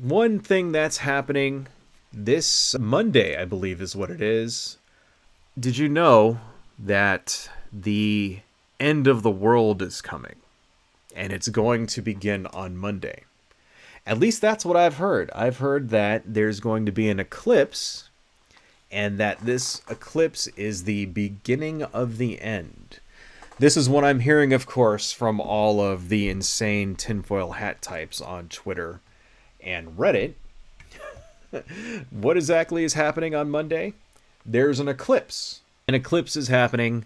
one thing that's happening this Monday, I believe is what it is. Did you know that the end of the world is coming? And it's going to begin on Monday. At least that's what I've heard. I've heard that there's going to be an eclipse, and that this eclipse is the beginning of the end. This is what I'm hearing, of course, from all of the insane tinfoil hat types on Twitter and Reddit. What exactly is happening on Monday? There's an eclipse. An eclipse is happening,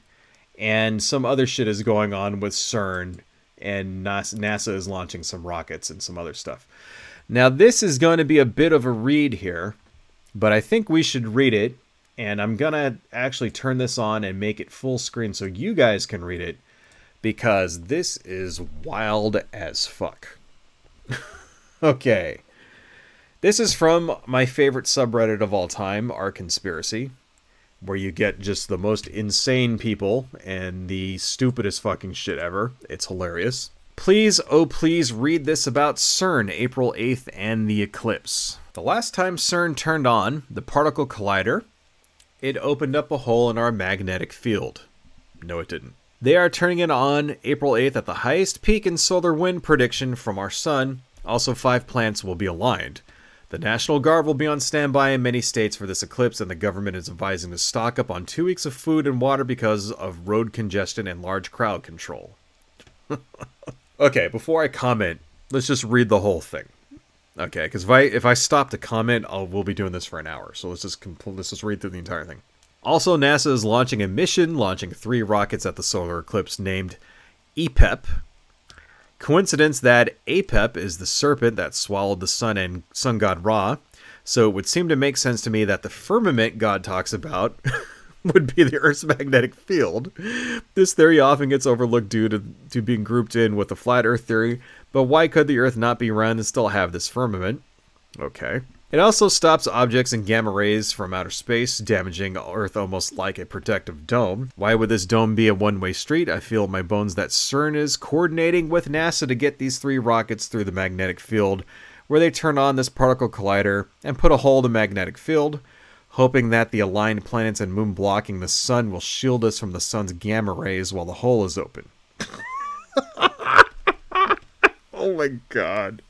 and some other shit is going on with CERN, and NASA is launching some rockets and some other stuff. Now, this is going to be a bit of a read here, but I think we should read it, and I'm going to actually turn this on and make it full screen so you guys can read it, because this is wild as fuck. Okay. This is from my favorite subreddit of all time, our Conspiracy, where you get just the most insane people and the stupidest fucking shit ever. It's hilarious. Please, oh please, read this about CERN, April 8th, and the eclipse. The last time CERN turned on the particle collider, it opened up a hole in our magnetic field. No, it didn't. They are turning it on April 8th at the highest peak in solar wind prediction from our sun. Also, 5 planets will be aligned. The National Guard will be on standby in many states for this eclipse, and the government is advising to stock up on 2 weeks of food and water because of road congestion and large crowd control. Okay, before I comment, let's just read the whole thing. Okay, because if I stop to comment, we'll be doing this for an hour. So let's just read through the entire thing. Also, NASA is launching a mission, launching 3 rockets at the solar eclipse named EPEP. Coincidence that Apep is the serpent that swallowed the sun and sun god Ra, so it would seem to make sense to me that the firmament God talks about would be the Earth's magnetic field. This theory often gets overlooked due to being grouped in with the flat Earth theory, but why could the Earth not be round and still have this firmament? Okay. It also stops objects and gamma rays from outer space, damaging Earth almost like a protective dome. Why would this dome be a one-way street? I feel in my bones that CERN is coordinating with NASA to get these 3 rockets through the magnetic field, where they turn on this particle collider and put a hole in the magnetic field, hoping that the aligned planets and moon blocking the sun will shield us from the sun's gamma rays while the hole is open. Oh my god.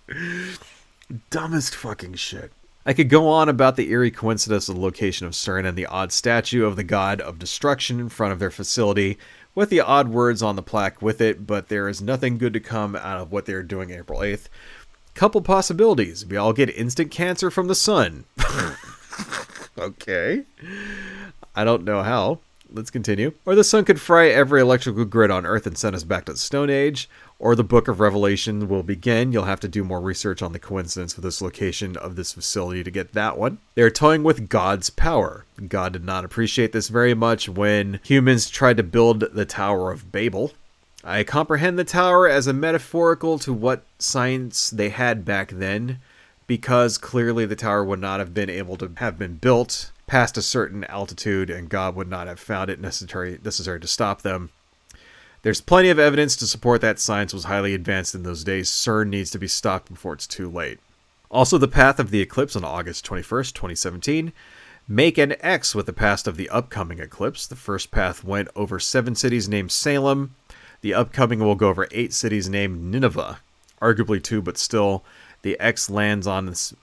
Dumbest fucking shit. I could go on about the eerie coincidence of the location of CERN and the odd statue of the god of destruction in front of their facility, with the odd words on the plaque with it, but there is nothing good to come out of what they are doing April 8th. Couple possibilities. We all get instant cancer from the sun. Okay. I don't know how. Let's continue. Or the sun could fry every electrical grid on Earth and send us back to the Stone Age. Or the Book of Revelation will begin. You'll have to do more research on the coincidence with this location of this facility to get that one. They are toying with God's power. God did not appreciate this very much when humans tried to build the Tower of Babel. I comprehend the tower as a metaphorical to what science they had back then, because clearly the tower would not have been able to have been built past a certain altitude, and God would not have found it necessary to stop them. There's plenty of evidence to support that science was highly advanced in those days. CERN needs to be stopped before it's too late. Also, the path of the eclipse on August 21st, 2017. Make an X with the path of the upcoming eclipse. The first path went over 7 cities named Salem. The upcoming will go over 8 cities named Nineveh. Arguably 2, but still, the X lands on this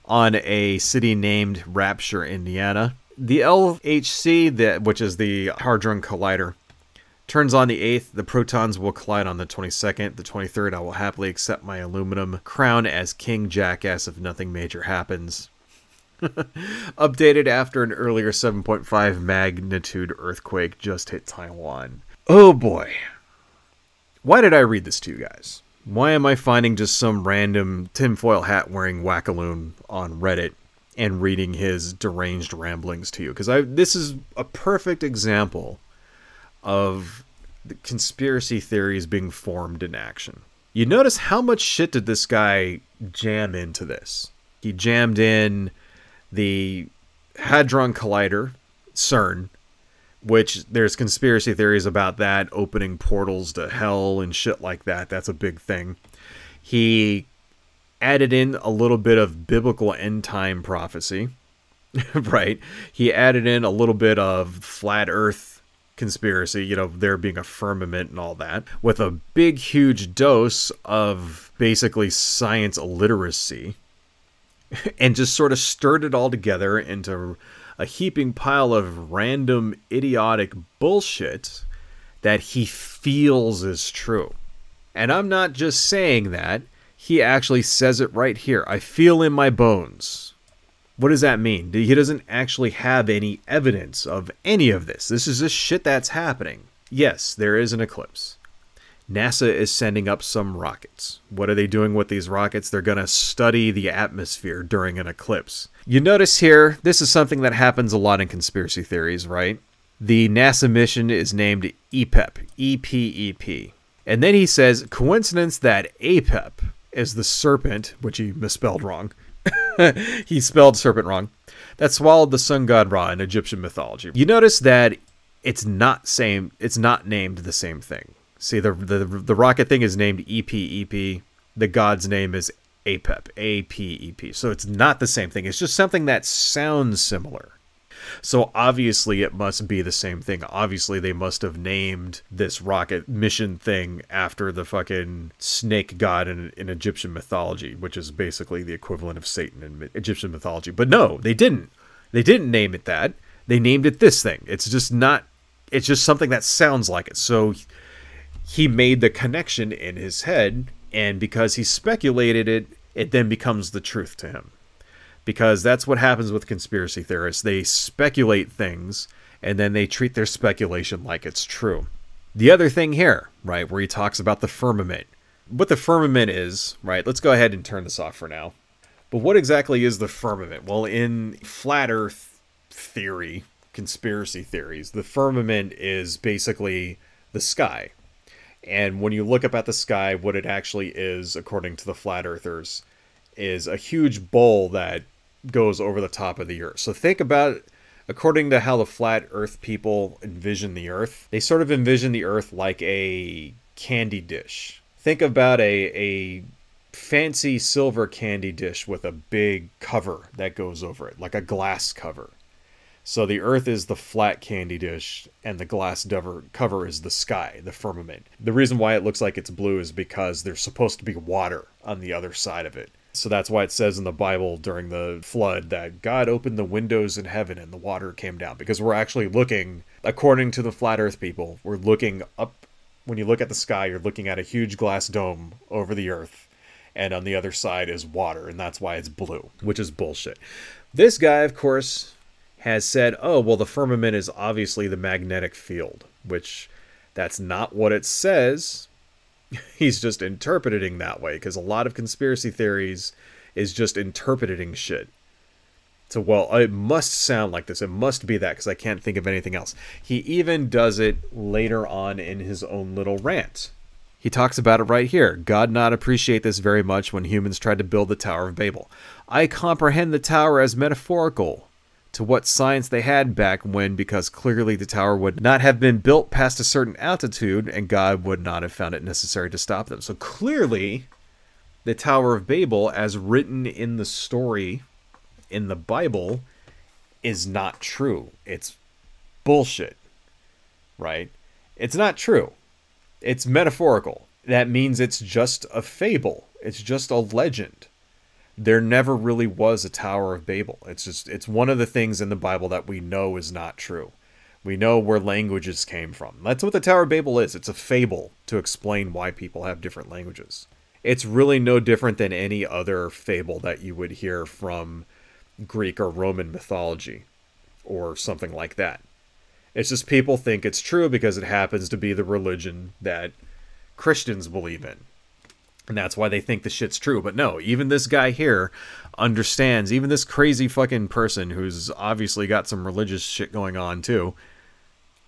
on a city named Rapture, Indiana. The LHC, which is the Hadron Collider, turns on the 8th. The protons will collide on the 22nd. The 23rd, I will happily accept my aluminum crown as King Jackass if nothing major happens. Updated after an earlier 7.5 magnitude earthquake just hit Taiwan. Oh boy. Why did I read this to you guys? Why am I finding just some random tinfoil hat wearing wackaloon on Reddit and reading his deranged ramblings to you? Because this is a perfect example of the conspiracy theories being formed in action. You notice how much shit did this guy jam into this? He jammed in the Hadron Collider, CERN, which there's conspiracy theories about that opening portals to hell and shit like that. That's a big thing. He added in a little bit of biblical end time prophecy, right? He added in a little bit of flat earth conspiracy, you know, there being a firmament and all that, with a big, huge dose of basically science illiteracy, and just sort of stirred it all together into a heaping pile of random, idiotic bullshit that he feels is true. And I'm not just saying that. He actually says it right here. I feel in my bones. What does that mean? He doesn't actually have any evidence of any of this. This is just shit that's happening. Yes, there is an eclipse. NASA is sending up some rockets. What are they doing with these rockets? They're going to study the atmosphere during an eclipse. You notice here, this is something that happens a lot in conspiracy theories, right? The NASA mission is named EPEP, E-P-E-P. And then he says, coincidence that APEP is the serpent, which he misspelled wrong. He spelled serpent wrong. That swallowed the sun god Ra in Egyptian mythology. You notice that it's not named the same thing. See, the rocket thing is named EPEP. The god's name is APEP, A-P-E-P. So it's not the same thing. It's just something that sounds similar. So obviously it must be the same thing. Obviously they must have named this rocket mission thing after the fucking snake god in Egyptian mythology, which is basically the equivalent of Satan in Egyptian mythology. But no, they didn't. They didn't name it that. They named it this thing. It's just something that sounds like it. So he made the connection in his head, and because he speculated it, it then becomes the truth to him. Because that's what happens with conspiracy theorists. They speculate things, and then they treat their speculation like it's true. The other thing here, right, where he talks about the firmament. What the firmament is, right, let's go ahead and turn this off for now. But what exactly is the firmament? Well, in flat earth theory, conspiracy theories, the firmament is basically the sky. And when you look up at the sky, what it actually is, according to the flat earthers, is a huge bowl that goes over the top of the earth. So think about it, according to how the flat earth people envision the earth, they sort of envision the earth like a candy dish. Think about a fancy silver candy dish with a big cover that goes over it, like a glass cover. So the earth is the flat candy dish, and the glass cover is the sky, the firmament. The reason why it looks like it's blue is because there's supposed to be water on the other side of it. So that's why it says in the Bible during the flood that God opened the windows in heaven and the water came down. Because we're actually looking, according to the flat earth people, we're looking up. When you look at the sky, you're looking at a huge glass dome over the earth. And on the other side is water, and that's why it's blue, which is bullshit. This guy, of course, has said, oh, well, the firmament is obviously the magnetic field, which that's not what it says. He's just interpreting that way, because a lot of conspiracy theories is just interpreting shit. So, well, it must sound like this. It must be that, because I can't think of anything else. He even does it later on in his own little rant. He talks about it right here. God not appreciate this very much when humans tried to build the Tower of Babel. I comprehend the tower as metaphorical to what science they had back when, because clearly the tower would not have been built past a certain altitude, and God would not have found it necessary to stop them. So clearly, the Tower of Babel, as written in the story in the Bible, is not true. It's bullshit, right? It's not true. It's metaphorical. That means it's just a fable. It's just a legend. There never really was a Tower of Babel. It's one of the things in the Bible that we know is not true. We know where languages came from. That's what the Tower of Babel is. It's a fable to explain why people have different languages. It's really no different than any other fable that you would hear from Greek or Roman mythology or something like that. It's just people think it's true because it happens to be the religion that Christians believe in. And that's why they think the shit's true. But no, even this guy here understands, even this crazy fucking person who's obviously got some religious shit going on too,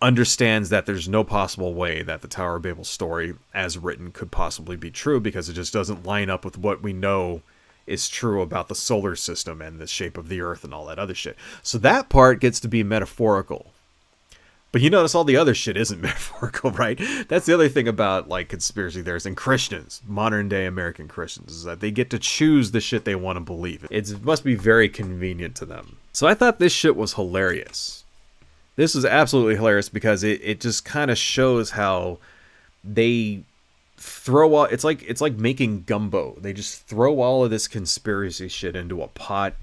understands that there's no possible way that the Tower of Babel story as written could possibly be true, because it just doesn't line up with what we know is true about the solar system and the shape of the earth and all that other shit. So that part gets to be metaphorical. But you notice all the other shit isn't metaphorical, right? That's the other thing about, like, conspiracy theorists and Christians, modern day American Christians, is that they get to choose the shit they want to believe. It must be very convenient to them. So I thought this shit was hilarious. This was absolutely hilarious because it just kind of shows how they throw all, it's like making gumbo. They just throw all of this conspiracy shit into a pot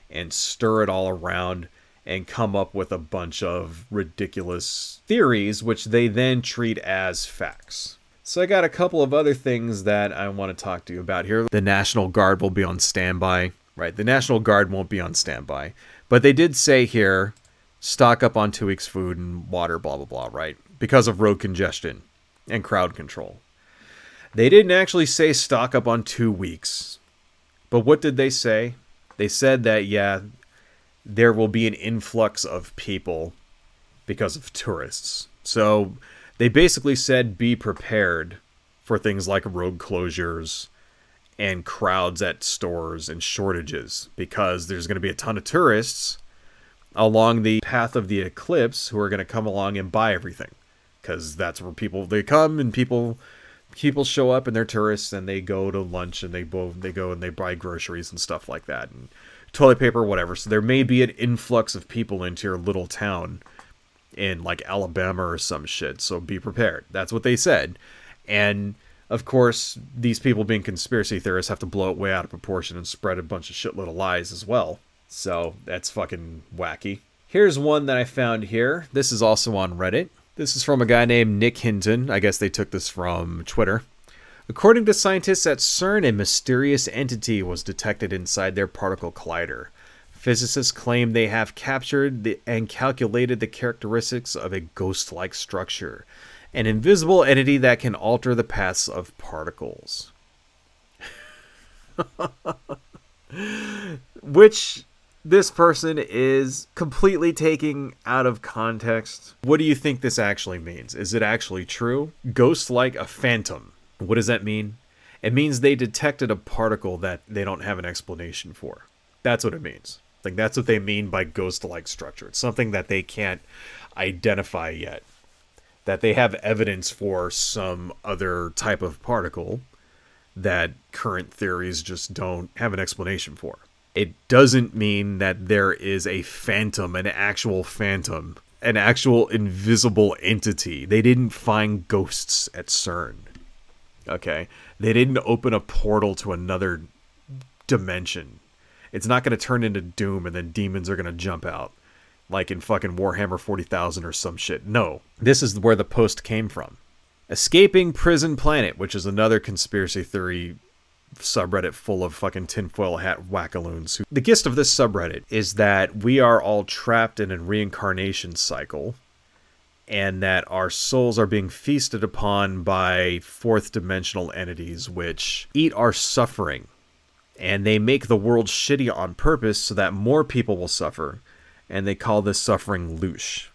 and stir it all around and come up with a bunch of ridiculous theories, which they then treat as facts. So I got a couple of other things that I want to talk to you about here. The National Guard will be on standby, right? The National Guard won't be on standby, but they did say here, stock up on 2 weeks food and water, blah, blah, blah, right? Because of road congestion and crowd control. They didn't actually say stock up on 2 weeks, but what did they say? They said that, yeah, there will be an influx of people because of tourists. So they basically said be prepared for things like road closures and crowds at stores and shortages, because there's going to be a ton of tourists along the path of the Eclipse who are going to come along and buy everything, because that's where they come, and people show up and they're tourists and they go to lunch and they go and they buy groceries and stuff like that, and toilet paper, whatever. So there may be an influx of people into your little town in like Alabama or some shit. So be prepared. That's what they said. And of course, these people being conspiracy theorists have to blow it way out of proportion and spread a bunch of shitload of lies as well. So that's fucking wacky. Here's one that I found here. This is also on Reddit. This is from a guy named Nick Hinton. I guess they took this from Twitter. According to scientists at CERN, a mysterious entity was detected inside their particle collider. Physicists claim they have captured and calculated the characteristics of a ghost-like structure, an invisible entity that can alter the paths of particles. Which this person is completely taking out of context. What do you think this actually means? Is it actually true? Ghost-like, a phantom. What does that mean? It means they detected a particle that they don't have an explanation for. That's what it means. Like, that's what they mean by ghost-like structure. It's something that they can't identify yet. That they have evidence for some other type of particle that current theories just don't have an explanation for. It doesn't mean that there is a phantom, an actual invisible entity. They didn't find ghosts at CERN. Okay, they didn't open a portal to another dimension. It's not going to turn into Doom and then demons are going to jump out like in fucking Warhammer 40,000 or some shit. No, this is where the post came from. Escaping Prison Planet, which is another conspiracy theory subreddit full of fucking tinfoil hat wackaloons. The gist of this subreddit is that we are all trapped in a reincarnation cycle, and that our souls are being feasted upon by fourth dimensional entities which eat our suffering. And they make the world shitty on purpose so that more people will suffer. And they call this suffering loosh.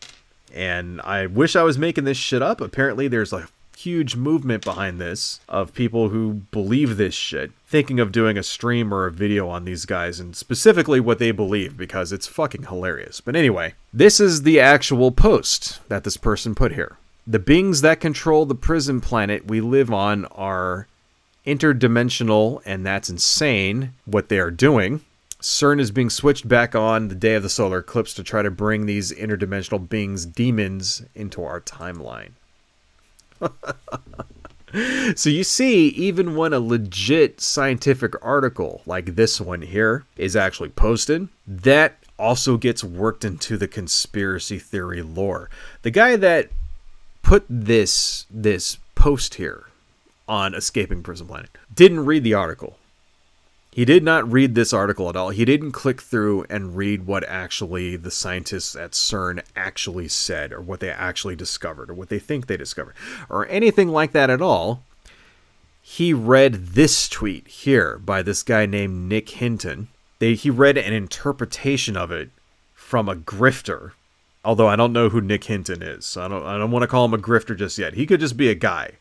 And I wish I was making this shit up. Apparently there's a huge movement behind this of people who believe this shit, thinking of doing a stream or a video on these guys and specifically what they believe, because it's fucking hilarious. But anyway, this is the actual post that this person put here. The beings that control the prison planet we live on are interdimensional, and that's insane what they are doing. CERN is being switched back on the day of the solar eclipse to try to bring these interdimensional beings, demons, into our timeline. So you see, even when a legit scientific article like this one here is actually posted, that also gets worked into the conspiracy theory lore. The guy that put this post here on Escaping Prison Planet didn't read the article. He did not read this article at all. He didn't click through and read what actually the scientists at CERN actually said, or what they actually discovered, or what they think they discovered, or anything like that at all. He read this tweet here by this guy named Nick Hinton. He read an interpretation of it from a grifter, although I don't know who Nick Hinton is, so I don't want to call him a grifter just yet. He could just be a guy.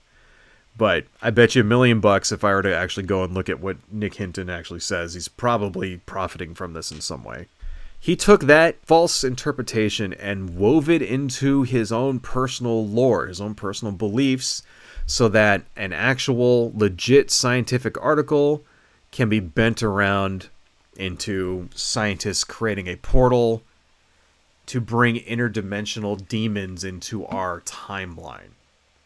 But I bet you $1 million if I were to actually go and look at what Nick Hinton actually says. He's probably profiting from this in some way. He took that false interpretation and wove it into his own personal lore, his own personal beliefs, so that an actual legit scientific article can be bent around into scientists creating a portal to bring interdimensional demons into our timeline,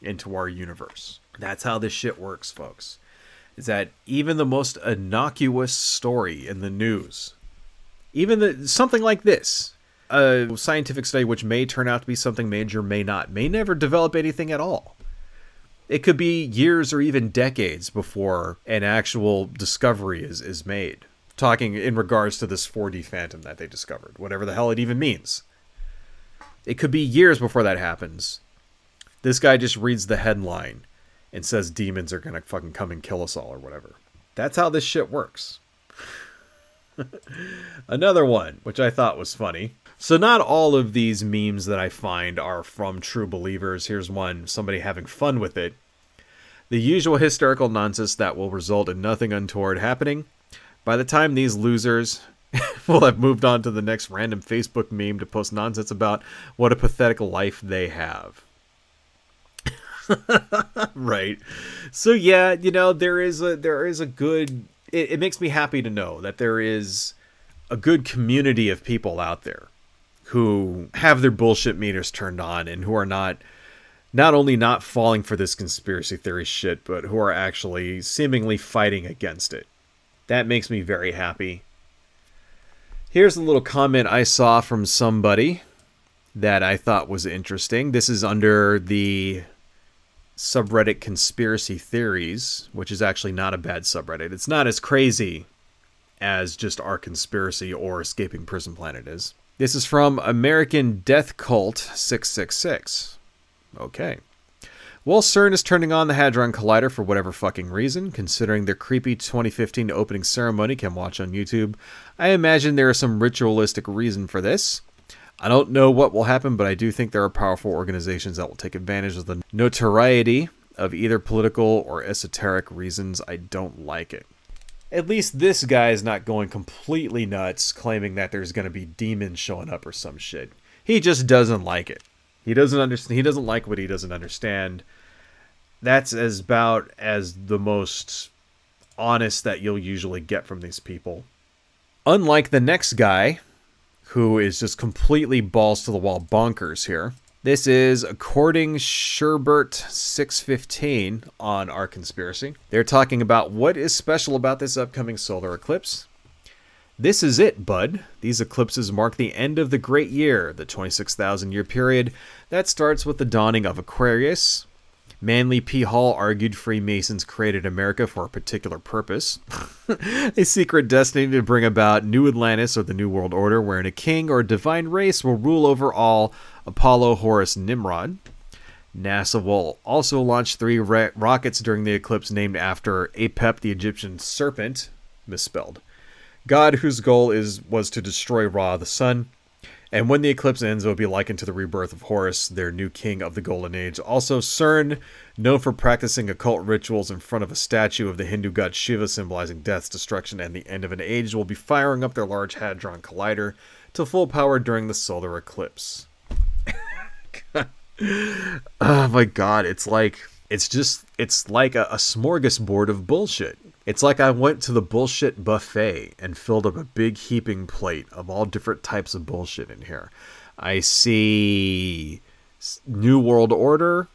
into our universe. That's how this shit works, folks. Is that even the most innocuous story in the news, something like this, a scientific study which may turn out to be something major, may not, may never develop anything at all. It could be years or even decades before an actual discovery is made. Talking in regards to this 4D phantom that they discovered, whatever the hell it even means. It could be years before that happens. This guy just reads the headline and says demons are gonna fucking come and kill us all or whatever. That's how this shit works. Another one, which I thought was funny. So not all of these memes that I find are from true believers. Here's one, somebody having fun with it. The usual hysterical nonsense that will result in nothing untoward happening. By the time these losers will have moved on to the next random Facebook meme to post nonsense about what a pathetic life they have. Right. So yeah, you know, there is a good, it makes me happy to know that there is a good community of people out there who have their bullshit meters turned on and who are not only not falling for this conspiracy theory shit, but who are actually seemingly fighting against it. That makes me very happy. Here's a little comment I saw from somebody that I thought was interesting. This is under the subreddit Conspiracy Theories, which is actually not a bad subreddit. It's not as crazy as just Our Conspiracy or Escaping Prison Planet is. This is from American Death Cult 666. Okay. Well, CERN is turning on the Hadron Collider for whatever fucking reason. Considering their creepy 2015 opening ceremony can watch on YouTube, I imagine there is some ritualistic reason for this. I don't know what will happen, but I do think there are powerful organizations that will take advantage of the notoriety of either political or esoteric reasons. I don't like it. At least this guy is not going completely nuts, claiming that there's going to be demons showing up or some shit. He just doesn't like it. He doesn't understand. He doesn't like what he doesn't understand. That's about as the most honest that you'll usually get from these people. Unlike the next guy, who is just completely balls to the wall bonkers here. This is According Sherbert 615 on Our Conspiracy. They're talking about what is special about this upcoming solar eclipse. This is it, bud. These eclipses mark the end of the great year, the 26,000-year period that starts with the dawning of Aquarius. Manly P. Hall argued Freemasons created America for a particular purpose. A secret destiny to bring about New Atlantis or the New World Order, wherein a king or a divine race will rule over all. Apollo, Horus, Nimrod. NASA will also launch 3 rockets during the eclipse named after Apep, the Egyptian serpent, misspelled, god whose goal was to destroy Ra, the sun. And when the eclipse ends, it will be likened to the rebirth of Horus, their new king of the Golden Age. Also, CERN, known for practicing occult rituals in front of a statue of the Hindu god Shiva, symbolizing death, destruction, and the end of an age, will be firing up their Large Hadron Collider to full power during the solar eclipse. Oh my god, it's like a smorgasbord of bullshit. It's like I went to the bullshit buffet and filled up a big heaping plate of all different types of bullshit in here. I see New World Order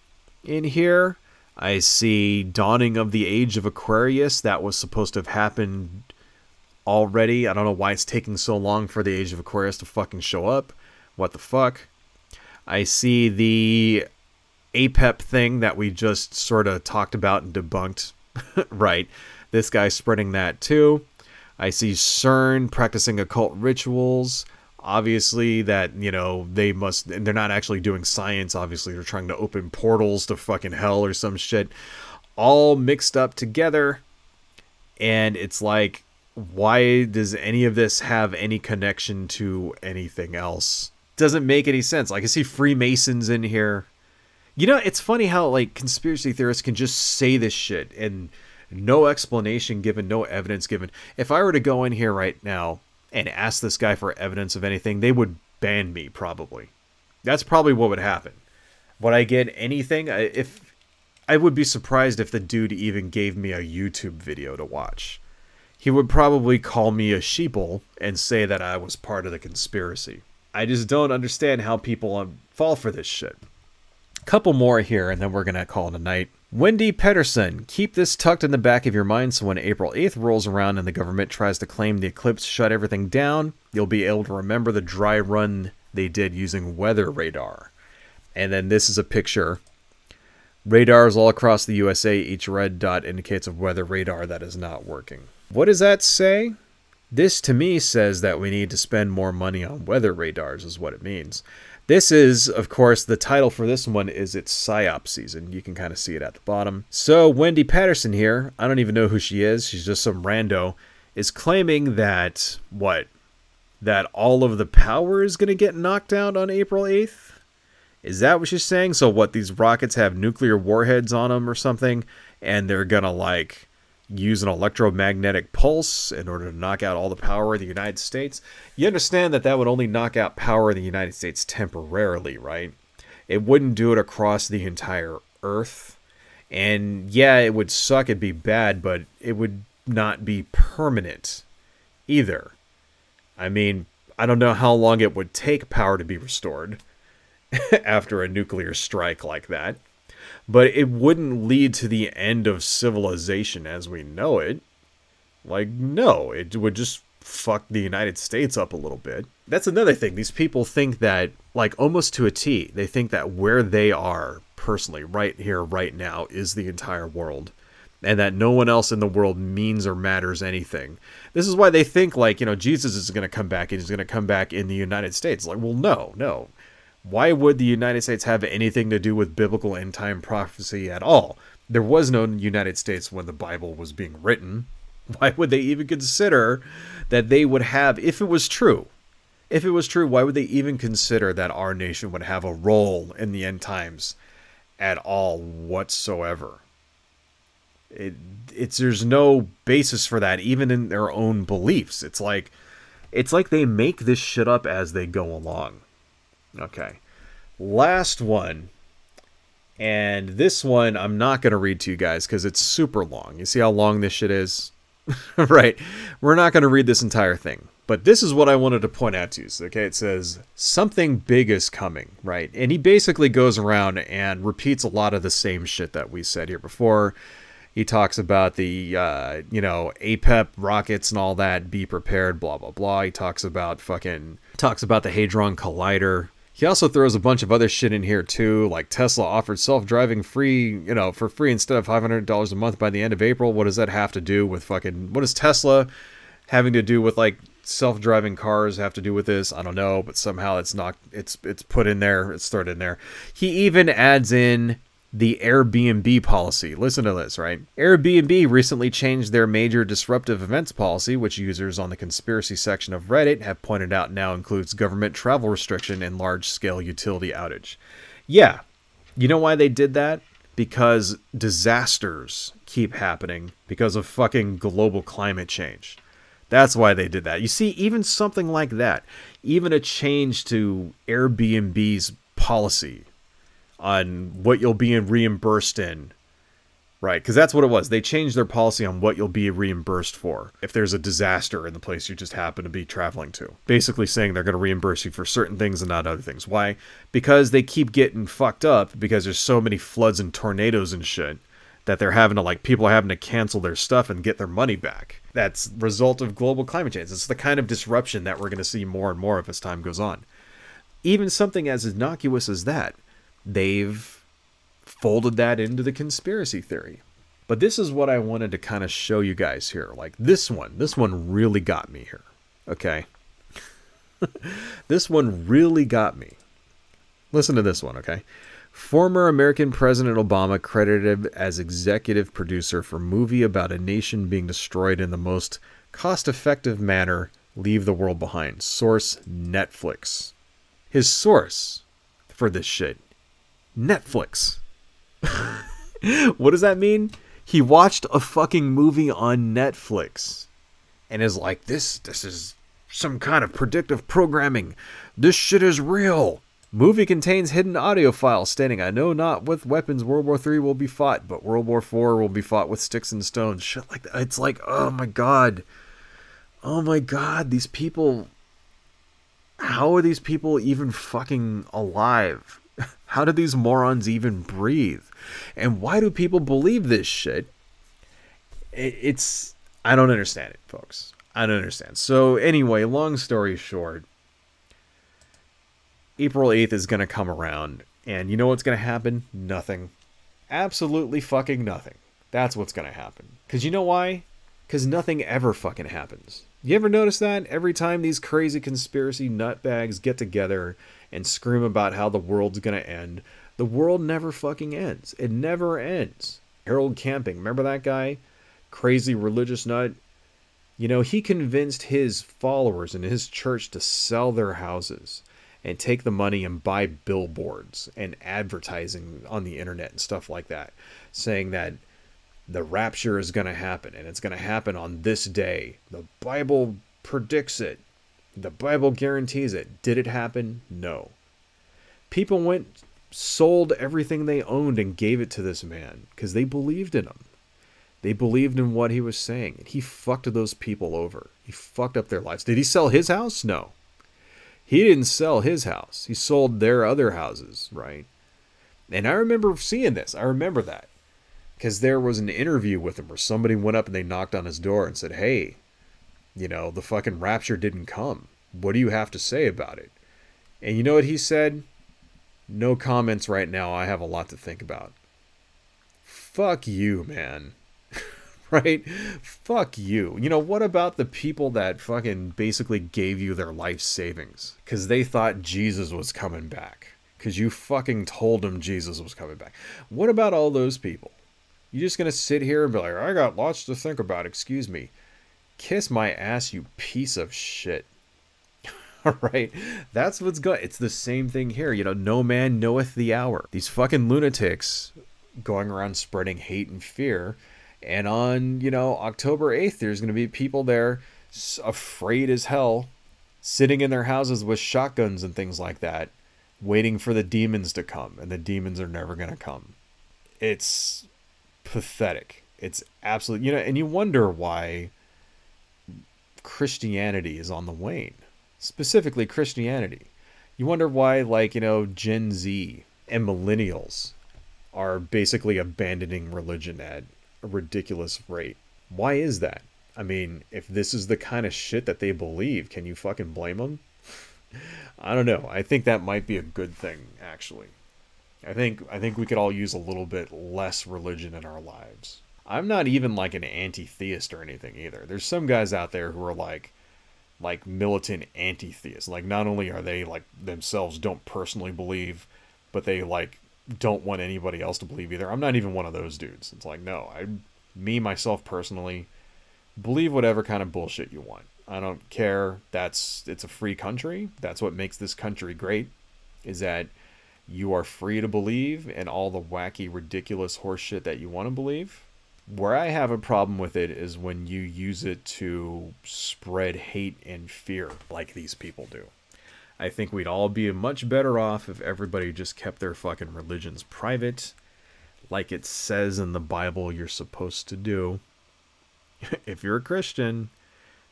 in here. I see dawning of the age of Aquarius. That was supposed to have happened already. I don't know why it's taking so long for the age of Aquarius to fucking show up. What the fuck? I see the APEP thing that we just sort of talked about and debunked. Right. This guy's spreading that too. I see CERN practicing occult rituals. Obviously that, you know, they're not actually doing science. Obviously they're trying to open portals to fucking hell or some shit. All mixed up together. And it's like, why does any of this have any connection to anything else? Doesn't make any sense. Like, I see Freemasons in here. You know, it's funny how, like, conspiracy theorists can just say this shit and no explanation given, no evidence given. If I were to go in here right now and asked this guy for evidence of anything, they would ban me, probably. That's probably what would happen. Would I get anything? If I would be surprised if the dude even gave me a YouTube video to watch. He would probably call me a sheeple and say that I was part of the conspiracy. I just don't understand how people fall for this shit. Couple more here, and then we're going to call it a night. Wendy Pedersen, keep this tucked in the back of your mind so when April 8th rolls around and the government tries to claim the eclipse shut everything down, you'll be able to remember the dry run they did using weather radar. And then this is a picture. Radars all across the USA, each red dot indicates a weather radar that is not working. What does that say? This to me says that we need to spend more money on weather radars is what it means. This is, of course, the title for this one is it's PSYOP season. You can kind of see it at the bottom. So Wendy Patterson here, I don't even know who she is. She's just some rando, is claiming that, what? That all of the power is going to get knocked out on April 8th? Is that what she's saying? So what, these rockets have nuclear warheads on them or something, and they're going to, like, use an electromagnetic pulse in order to knock out all the power of the United States? You understand that that would only knock out power in the United States temporarily, right? It wouldn't do it across the entire Earth. And yeah, it would suck, it'd be bad, but it would not be permanent either. I mean, I don't know how long it would take power to be restored after a nuclear strike like that. But it wouldn't lead to the end of civilization as we know it. Like, no, it would just fuck the United States up a little bit. That's another thing. These people think that, like, almost to a T, they think that where they are personally, right here, right now, is the entire world. And that no one else in the world means or matters anything. This is why they think, like, you know, Jesus is going to come back and he's going to come back in the United States. Like, well, no. Why would the United States have anything to do with biblical end-time prophecy at all? There was no United States when the Bible was being written. Why would they even consider that they would have, if it was true, why would they even consider that our nation would have a role in the end times at all whatsoever? There's no basis for that, even in their own beliefs. It's like they make this shit up as they go along. Okay, last one, and this one I'm not going to read to you guys because it's super long. You see how long this shit is? Right, we're not going to read this entire thing, but this is what I wanted to point out to you. So, okay, it says, something big is coming, right? And he basically goes around and repeats a lot of the same shit that we said here before. He talks about the, APEP rockets and all that, be prepared, blah, blah, blah. He talks about the Hadron Collider. He also throws a bunch of other shit in here too, like Tesla offered self-driving free, for free instead of $500 a month by the end of April. What does that have to do with what is Tesla having to do with, like, self-driving cars have to do with this? I don't know, but somehow it's put in there, it's thrown in there. He even adds in the Airbnb policy. Listen to this, right? Airbnb recently changed their major disruptive events policy, which users on the conspiracy section of Reddit have pointed out now includes government travel restriction and large-scale utility outage. Yeah. You know why they did that? Because disasters keep happening because of fucking global climate change. That's why they did that. You see, even something like that, even a change to Airbnb's policy on what you'll be reimbursed in, right? Because that's what it was. They changed their policy on what you'll be reimbursed for if there's a disaster in the place you just happen to be traveling to. Basically saying they're going to reimburse you for certain things and not other things. Why? Because they keep getting fucked up because there's so many floods and tornadoes and shit that they're having to, like, people are having to cancel their stuff and get their money back. That's the result of global climate change. It's the kind of disruption that we're going to see more and more of as time goes on. Even something as innocuous as that, they've folded that into the conspiracy theory. But this is what I wanted to kind of show you guys here. Like, this one really got me here. Okay? This one really got me. Listen to this one, okay? Former American President Obama credited as executive producer for movie about a nation being destroyed in the most cost-effective manner, leave the world behind. Source, Netflix. His source for this shit, Netflix. What does that mean? He watched a fucking movie on Netflix and is like, this is some kind of predictive programming. This shit is real. Movie contains hidden audio files stating, I know not with weapons World War III will be fought, but World War IV will be fought with sticks and stones. Shit like that. It's like, oh my god. Oh my god, these people... How are these people even fucking alive? How do these morons even breathe? And why do people believe this shit? It's... I don't understand it, folks. I don't understand. So anyway, long story short, April 8th is going to come around, and you know what's going to happen? Nothing. Absolutely fucking nothing. That's what's going to happen. Because you know why? Because nothing ever fucking happens. You ever notice that? Every time these crazy conspiracy nutbags get together and scream about how the world's going to end, the world never fucking ends. It never ends. Harold Camping, remember that guy? Crazy religious nut? You know, he convinced his followers in his church to sell their houses and take the money and buy billboards and advertising on the internet and stuff like that, saying that the rapture is going to happen, and it's going to happen on this day. The Bible predicts it. The Bible guarantees it. Did it happen? No. People went, sold everything they owned and gave it to this man because they believed in him. They believed in what he was saying, and he fucked those people over. He fucked up their lives. Did he sell his house? No. He didn't sell his house. He sold their other houses, right? And I remember seeing this. I remember that. Because there was an interview with him where somebody went up and they knocked on his door and said, hey, you know, the fucking rapture didn't come. What do you have to say about it? And you know what he said? No comments right now. I have a lot to think about. Fuck you, man. Right? Fuck you. You know, what about the people that fucking basically gave you their life savings? Because they thought Jesus was coming back. Because you fucking told them Jesus was coming back. What about all those people? You just gonna sit here and be like, I got lots to think about, excuse me. Kiss my ass, you piece of shit. Alright? That's what's good. It's the same thing here. You know, no man knoweth the hour. These fucking lunatics going around spreading hate and fear. And on, you know, October 8th, there's gonna be people there afraid as hell, sitting in their houses with shotguns and things like that, waiting for the demons to come. And the demons are never gonna come. It's pathetic. It's absolutely, you know, and you wonder why Christianity is on the wane. Specifically Christianity. You wonder why, like, you know, Gen Z and millennials are basically abandoning religion at a ridiculous rate. Why is that? I mean, if this is the kind of shit that they believe, can you fucking blame them? I don't know. I think that might be a good thing, actually. I think we could all use a little bit less religion in our lives. I'm not even like an anti-theist or anything either. There's some guys out there who are like militant anti-theists. Like, not only are they like themselves don't personally believe, but they like don't want anybody else to believe either. I'm not even one of those dudes. It's like, no, me myself personally believe whatever kind of bullshit you want. I don't care. It's a free country. That's what makes this country great, is that you are free to believe in all the wacky, ridiculous horseshit that you want to believe. Where I have a problem with it is when you use it to spread hate and fear like these people do. I think we'd all be much better off if everybody just kept their fucking religions private, like it says in the Bible you're supposed to do. If you're a Christian,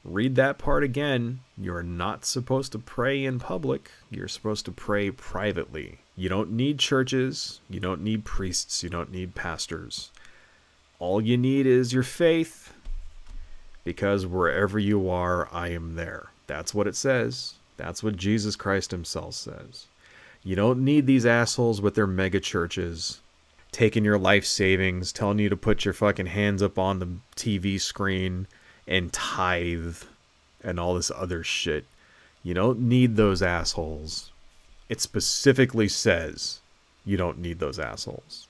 read that part again. You're not supposed to pray in public. You're supposed to pray privately. You don't need churches. You don't need priests. You don't need pastors. All you need is your faith, because wherever you are, I am there. That's what it says. That's what Jesus Christ himself says. You don't need these assholes with their mega churches taking your life savings, telling you to put your fucking hands up on the TV screen and tithe and all this other shit. You don't need those assholes. It specifically says you don't need those assholes.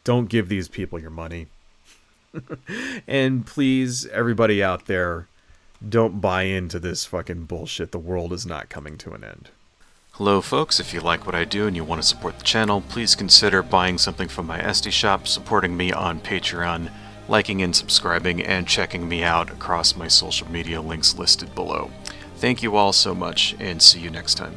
Don't give these people your money. And please, everybody out there, don't buy into this fucking bullshit. The world is not coming to an end. Hello folks, if you like what I do and you want to support the channel, please consider buying something from my Etsy shop, supporting me on Patreon, liking and subscribing, and checking me out across my social media links listed below. Thank you all so much, and see you next time.